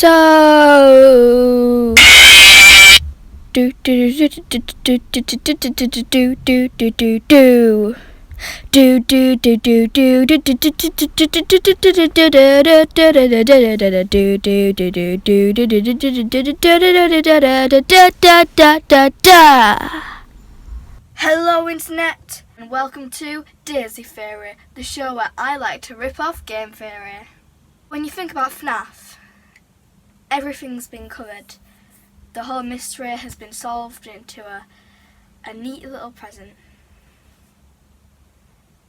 So do do do do do do do do do do do do do do. Do do do do do do do do do do do. Hello Internet and welcome to Daisy Theory, the show where I like to rip off game theory. When you think about FNAF, everything's been covered. The whole mystery has been solved into a neat little present.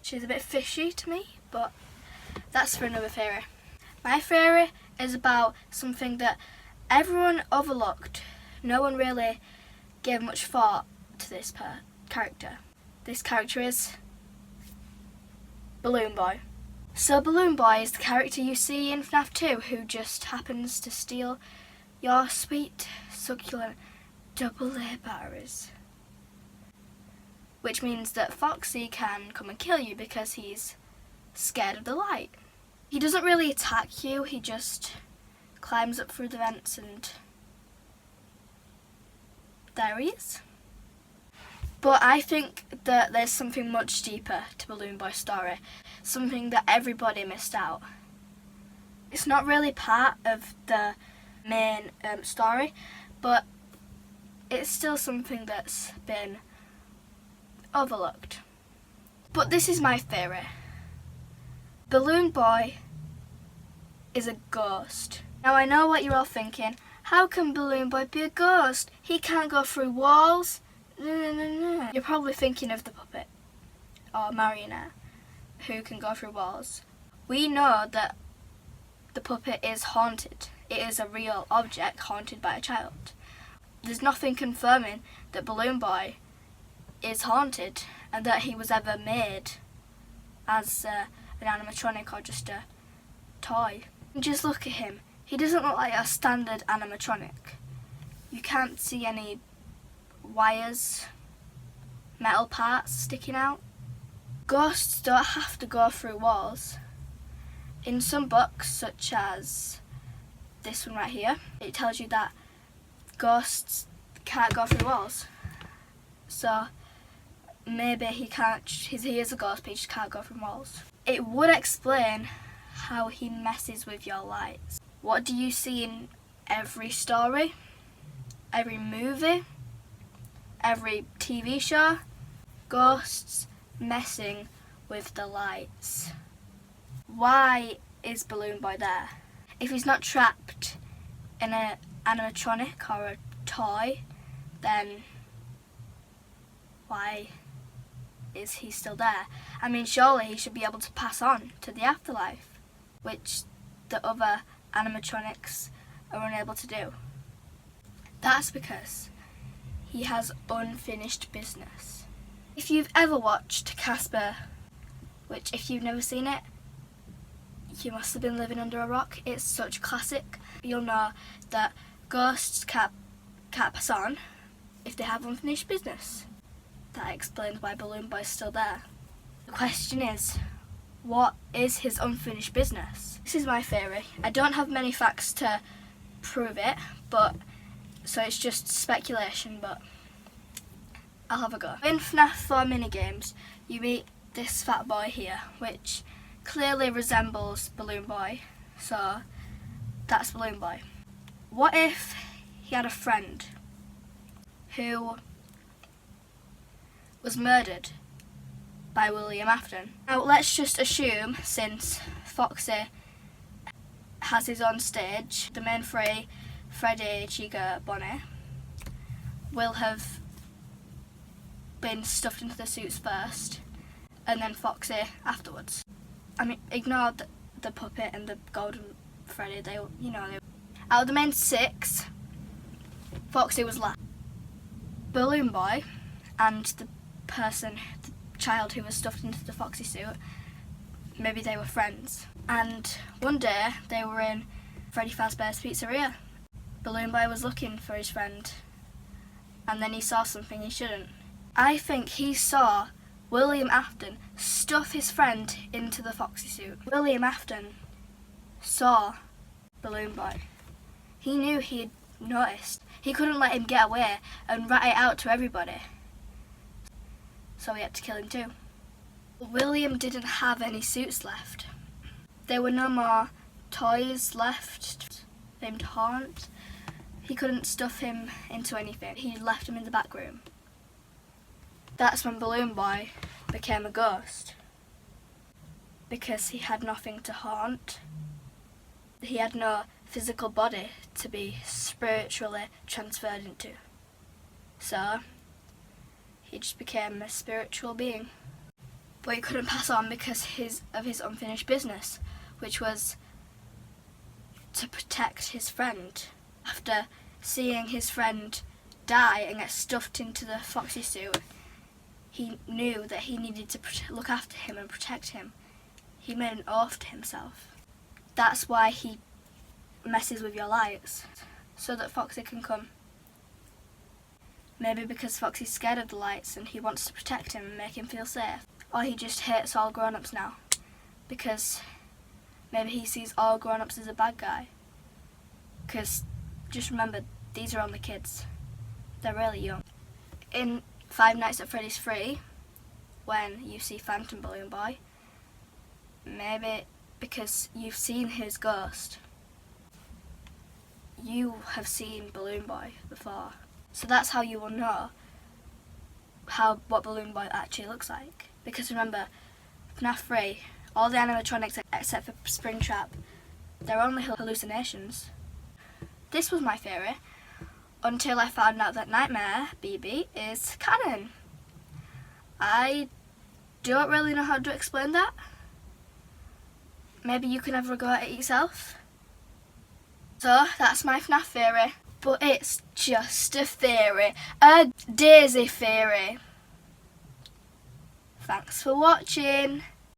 She's a bit fishy to me, but that's for another theory. My theory is about something that everyone overlooked. No one really gave much thought to this character. This character is Balloon Boy. So Balloon Boy is the character you see in FNAF 2 who just happens to steal your sweet, succulent AA batteries. Which means that Foxy can come and kill you because he's scared of the light. He doesn't really attack you, he just climbs up through the vents and there he is. But I think that there's something much deeper to Balloon Boy's story, something that everybody missed out. It's not really part of the main story, but it's still something that's been overlooked. But this is my theory. Balloon Boy is a ghost. Now I know what you're all thinking. How can Balloon Boy be a ghost? He can't go through walls. No. You're probably thinking of the puppet or marionette who can go through walls. We know that the puppet is haunted. It is a real object haunted by a child. There's nothing confirming that Balloon Boy is haunted and that he was ever made as an animatronic or just a toy. Just look at him. He doesn't look like a standard animatronic. You can't see any wires, metal parts sticking out. Ghosts don't have to go through walls. In some books, such as this one right here, it tells you that ghosts can't go through walls. So maybe he is a ghost, but he just can't go through walls. It would explain how he messes with your lights. What do you see in every story, every movie, every TV show? Ghosts messing with the lights. Why is Balloon Boy there? If he's not trapped in an animatronic or a toy, then why is he still there? I mean, surely he should be able to pass on to the afterlife, which the other animatronics are unable to do. That's because he has unfinished business. If you've ever watched Casper, which if you've never seen it, you must have been living under a rock. It's such a classic. You'll know that ghosts can't pass on if they have unfinished business. That explains why Balloon Boy's still there. The question is, what is his unfinished business? This is my theory. I don't have many facts to prove it, so it's just speculation, but I'll have a go. In FNAF 4 minigames, you meet this fat boy here, which clearly resembles Balloon Boy, so that's Balloon Boy. What if he had a friend who was murdered by William Afton? Now let's just assume, since Foxy has his own stage, the main three, Freddy, Chica, Bonnie, will have been stuffed into the suits first and then Foxy afterwards. I mean, ignore the puppet and the golden Freddy, out of the main 6, Foxy was last. Balloon Boy and the child who was stuffed into the Foxy suit, maybe they were friends. And one day they were in Freddy Fazbear's Pizzeria. Balloon Boy was looking for his friend and then he saw something he shouldn't. I think he saw William Afton stuff his friend into the Foxy suit. William Afton saw Balloon Boy He knew he had noticed. He couldn't let him get away and rat it out to everybody. So he had to kill him too. William didn't have any suits left. There were no more toys left named Haunt. He couldn't stuff him into anything. He left him in the back room. That's when Balloon Boy became a ghost. Because he had nothing to haunt. He had no physical body to be spiritually transferred into. So, he just became a spiritual being. But he couldn't pass on because of his unfinished business, which was to protect his friend. After seeing his friend die and get stuffed into the Foxy suit, he knew that he needed to look after him and protect him. He made an oath to himself. That's why he messes with your lights, so that Foxy can come. Maybe because Foxy's scared of the lights and he wants to protect him and make him feel safe. Or he just hates all grown-ups now, because maybe he sees all grown-ups as a bad guy. Because just remember, these are only kids. They're really young. In Five Nights at Freddy's 3, when you see Phantom Balloon Boy, maybe because you've seen his ghost, you have seen Balloon Boy before. So that's how you will know what Balloon Boy actually looks like. Because remember, FNAF 3, all the animatronics except for Springtrap, they're only hallucinations. This was my theory, until I found out that Nightmare BB is canon. I don't really know how to explain that. Maybe you can have a go at it yourself. So that's my FNAF theory. But it's just a theory. A Daisy theory. Thanks for watching.